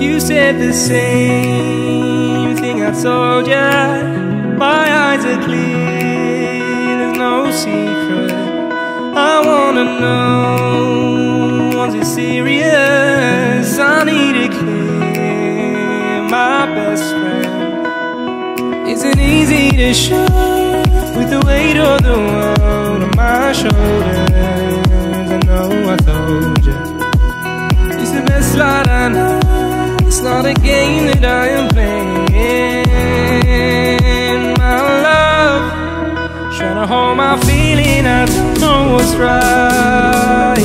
You said the same thing I told ya. My eyes are clear, there's no secret. I wanna know, was it serious? I need it clear, my best friend. Isn't easy to show with the weight of the world on my shoulders. I know I told you it's the best light I know. It's not a game that I am playing. My love, trying to hold my feeling, I don't know what's right.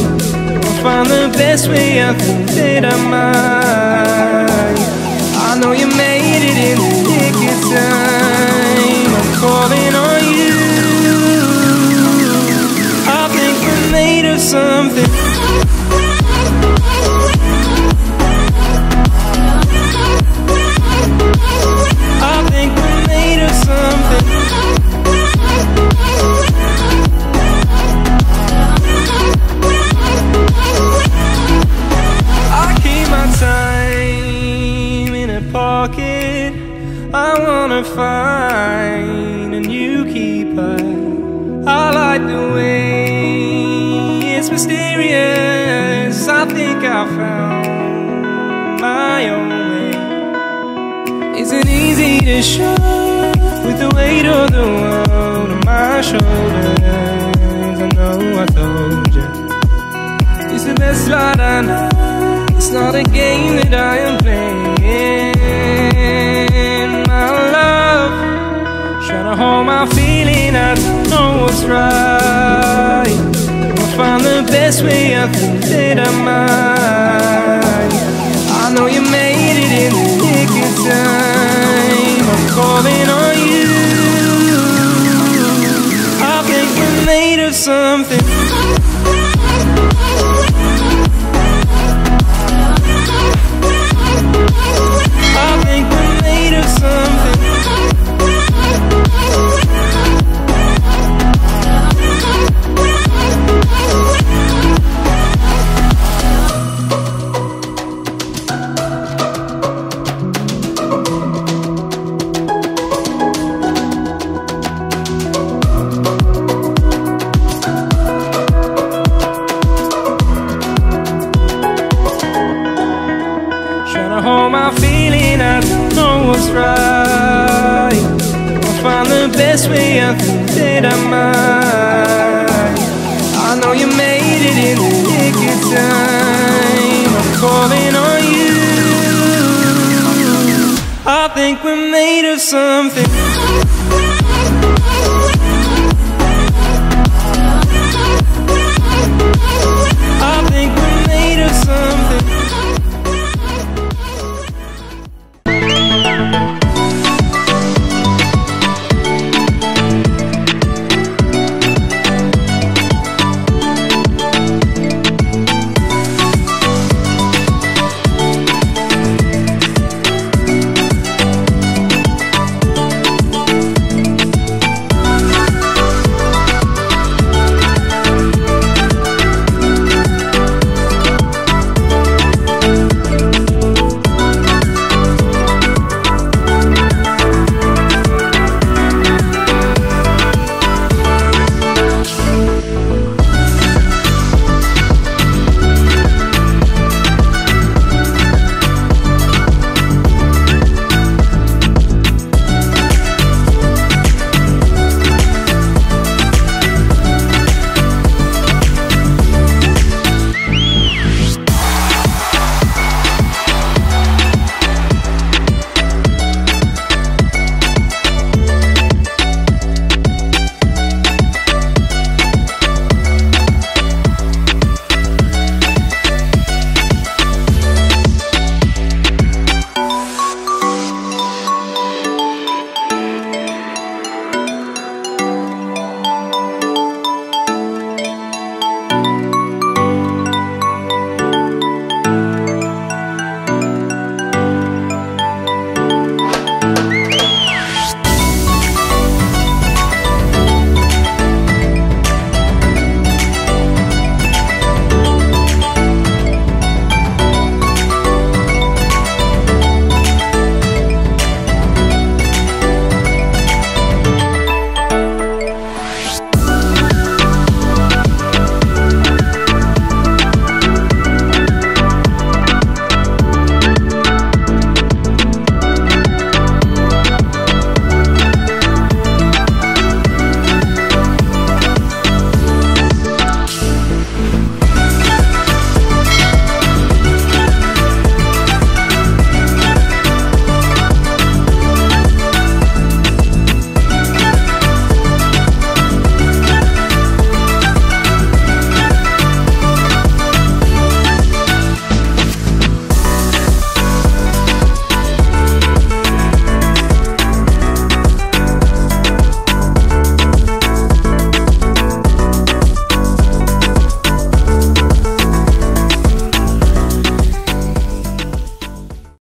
I'll find the best way, I think that I might. I know you made it in the nick of time. I'm calling on you. I think we're made of something. I think we're made of something. I keep my time in a pocket. I wanna find a new keeper. I like the way it's mysterious. I think I found my own way. Isn't easy to show with the weight of the world on my shoulders. I know I told you it's the best light I know. It's not a game that I am playing. My love, trying to hold my feeling, I don't know what's right. I'll find the best way, I think that I might. I know you made it in the nick of time. I'm calling on you. I think we're made of something. I think we're made of something. Hold my feeling, I don't know what's right. I'll find the best way, I think that I might. I know you made it in the nick of time. I'm calling on you. I think we're made of something.